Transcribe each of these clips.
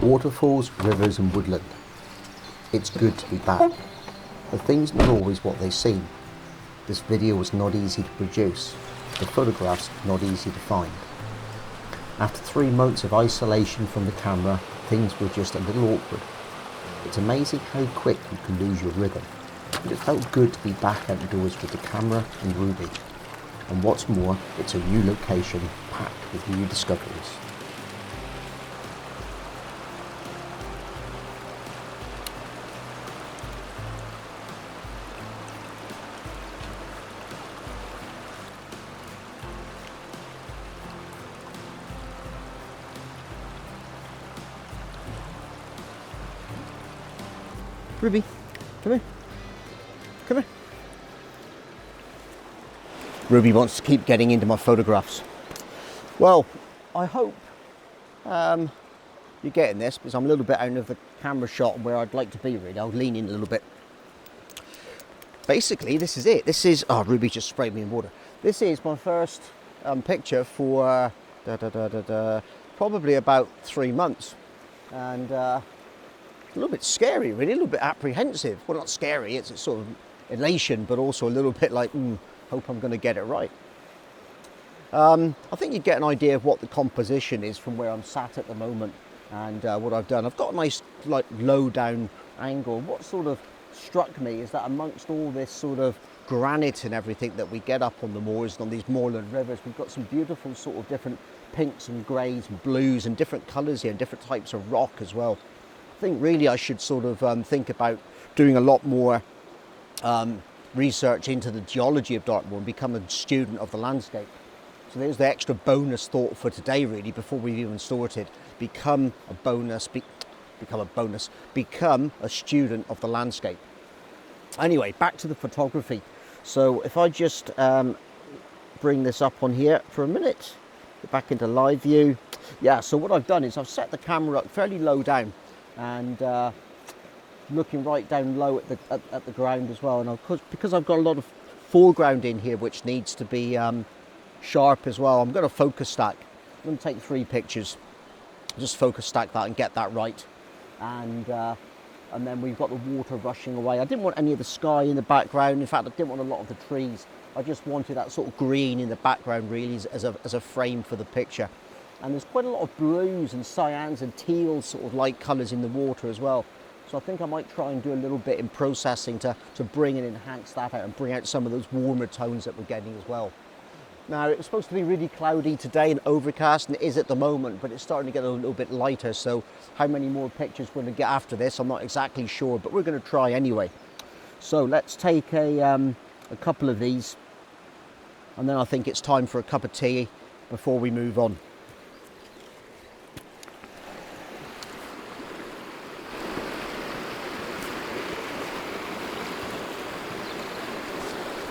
Waterfalls, rivers and woodland. It's good to be back, but things not always what they seem. This video was not easy to produce, the photographs not easy to find. After 3 months of isolation from the camera, things were just a little awkward. It's amazing how quick you can lose your rhythm, but it felt good to be back outdoors with the camera and Ruby. And what's more, it's a new location packed with new discoveries. Ruby, come here. Come here. Ruby wants to keep getting into my photographs. Well, I hope you're getting this, because I'm a little bit out of the camera shot where I'd like to be really. I'll lean in a little bit. Basically, this is it. This is, oh, Ruby just sprayed me in water. This is my first picture for probably about 3 months. And a little bit scary, really, a little bit apprehensive. Well, not scary, it's sort of elation, but also a little bit like, hope I'm going to get it right. I think you get an idea of what the composition is from where I'm sat at the moment and what I've done. I've got a nice, like, low down angle. What sort of struck me is that amongst all this sort of granite and everything that we get up on the moors and on these moorland rivers, we've got some beautiful sort of different pinks and greys and blues and different colours here and different types of rock as well. I think really I should sort of think about doing a lot more research into the geology of Dartmoor and become a student of the landscape. So there's the extra bonus thought for today really, before we've even started. Become a student of the landscape. Anyway, back to the photography. So if I just bring this up on here for a minute, get back into live view. Yeah, so what I've done is I've set the camera up fairly low down and looking right down low at the ground as well. And because I've got a lot of foreground in here which needs to be sharp as well, I'm going to focus stack. I'm going to take 3 pictures, just focus stack that and get that right. And then we've got the water rushing away. I didn't want any of the sky in the background. In fact, I didn't want a lot of the trees. I just wanted that sort of green in the background really as a frame for the picture. And there's quite a lot of blues and cyans and teal sort of light colours in the water as well. So I think I might try and do a little bit in processing to bring and enhance that out and bring out some of those warmer tones that we're getting as well. Now, it was supposed to be really cloudy today and overcast, and it is at the moment, but it's starting to get a little bit lighter. So how many more pictures we're going to get after this, I'm not exactly sure, but we're going to try anyway. So let's take a couple of these, and then I think it's time for a cup of tea before we move on.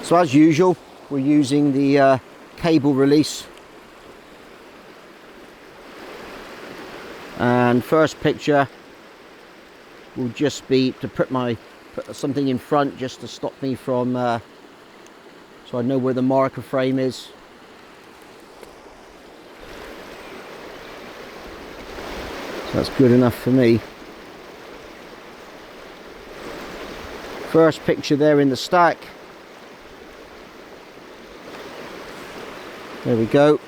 So as usual, we're using the cable release. And first picture will just be to put something in front just to stop me from, so I know where the marker frame is. So that's good enough for me. First picture there in the stack. There we go.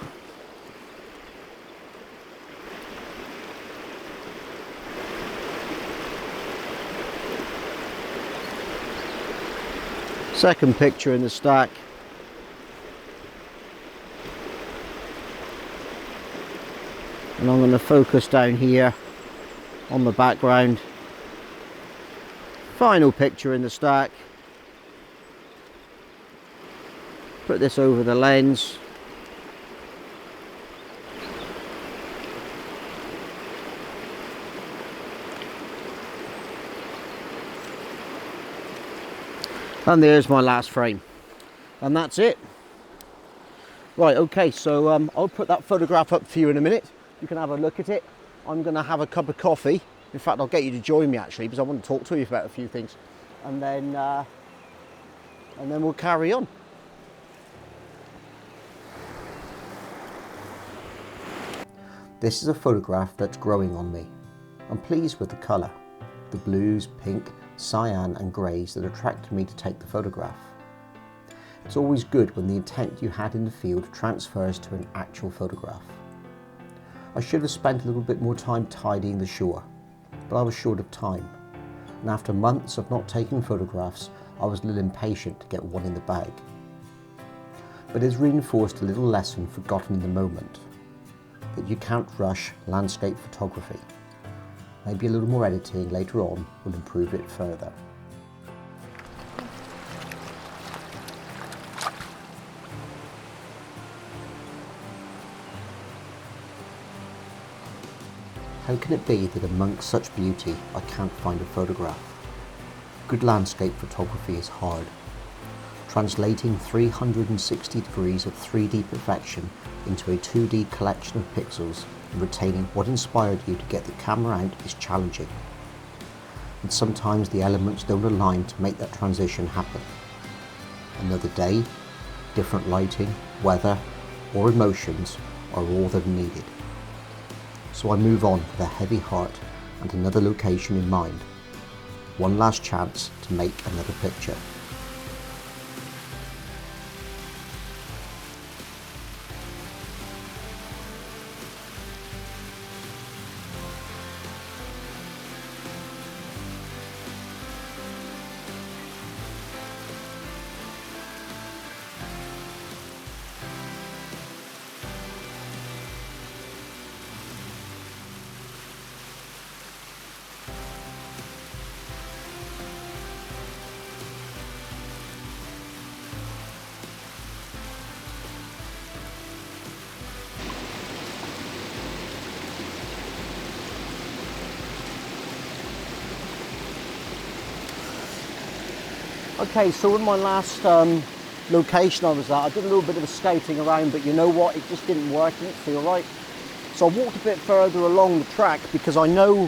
Second picture in the stack. And I'm going to focus down here on the background. Final picture in the stack. Put this over the lens. And there's my last frame, and that's it. Right, okay, so I'll put that photograph up for you in a minute. You can have a look at it. I'm going to have a cup of coffee. In fact, I'll get you to join me actually, because I want to talk to you about a few things, and then we'll carry on. This is a photograph that's growing on me. I'm pleased with the colour, the blues, pink, cyan and greys that attracted me to take the photograph. It's always good when the intent you had in the field transfers to an actual photograph. I should have spent a little bit more time tidying the shore, but I was short of time, and after months of not taking photographs, I was a little impatient to get one in the bag. But it has reinforced a little lesson forgotten in the moment, that you can't rush landscape photography. Maybe a little more editing later on will improve it further. How can it be that amongst such beauty I can't find a photograph? Good landscape photography is hard. Translating 360 degrees of 3D perfection into a 2D collection of pixels and retaining what inspired you to get the camera out is challenging. And sometimes the elements don't align to make that transition happen. Another day, different lighting, weather, or emotions are all that are needed. So I move on with a heavy heart and another location in mind. One last chance to make another picture. Okay, so in my last location I was at, I did a little bit of scouting around, but you know what, it just didn't work, didn't feel right. So I walked a bit further along the track because I know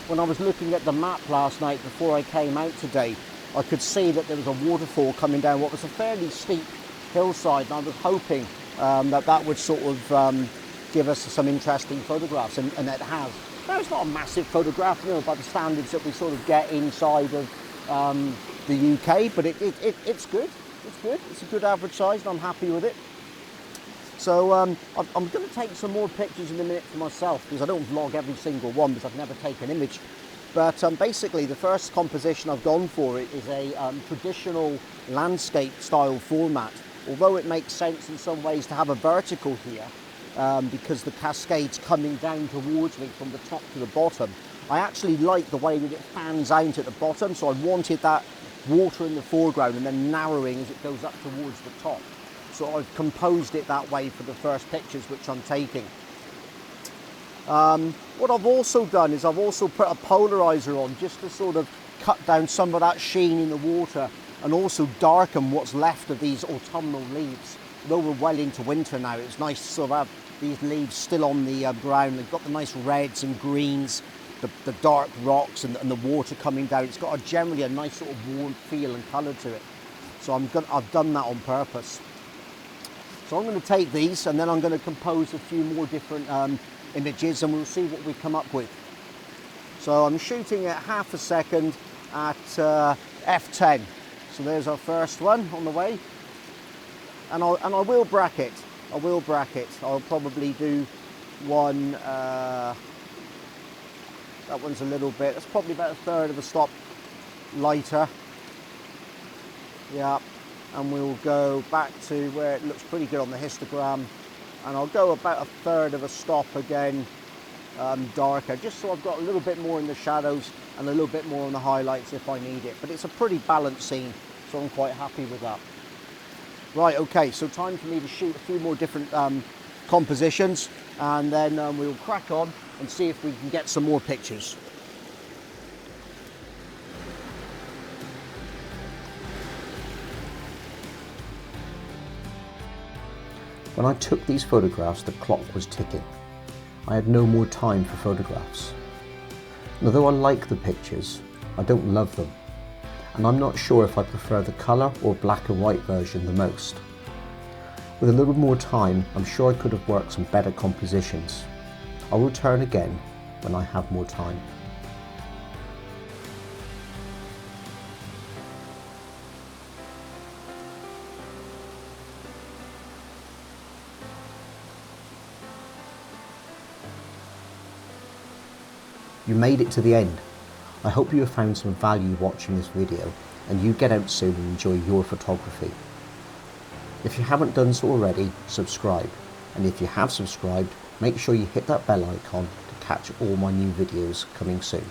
when I was looking at the map last night before I came out today, I could see that there was a waterfall coming down what was a fairly steep hillside, and I was hoping that would sort of give us some interesting photographs, and it has. Now, it's not a massive photograph, you know, by the standards that we sort of get inside of the UK, but it's good. It's good. It's a good average size, and I'm happy with it. So I'm going to take some more pictures in a minute for myself, because I don't vlog every single one because I've never taken an image. But basically, the first composition I've gone for it is a traditional landscape style format. Although it makes sense in some ways to have a vertical here, because the cascade's coming down towards me from the top to the bottom. I actually like the way that it fans out at the bottom, so I wanted that water in the foreground and then narrowing as it goes up towards the top. So I've composed it that way for the first pictures which I'm taking. What I've also done is I've also put a polarizer on just to sort of cut down some of that sheen in the water and also darken what's left of these autumnal leaves. Though we're well into winter now, it's nice to sort of have these leaves still on the ground. They've got the nice reds and greens, the dark rocks and the water coming down. It's got generally a nice sort of warm feel and colour to it. So I've done that on purpose. So I'm going to take these and then I'm going to compose a few more different images and we'll see what we come up with. So I'm shooting at half a second at f10. So there's our first one on the way. And I will bracket. I'll probably do one, that one's a little bit, that's probably about a third of a stop lighter. Yeah, and we'll go back to where it looks pretty good on the histogram. And I'll go about a third of a stop again, darker, just so I've got a little bit more in the shadows and a little bit more on the highlights if I need it. But it's a pretty balanced scene, so I'm quite happy with that. Right, okay, so time for me to shoot a few more different compositions, and then we'll crack on and see if we can get some more pictures. When I took these photographs, the clock was ticking. I had no more time for photographs. And although I like the pictures, I don't love them. And I'm not sure if I prefer the colour or black and white version the most. With a little more time, I'm sure I could have worked some better compositions. I'll return again when I have more time. You made it to the end. I hope you have found some value watching this video and you get out soon and enjoy your photography. If you haven't done so already, subscribe. And if you have subscribed, make sure you hit that bell icon to catch all my new videos coming soon.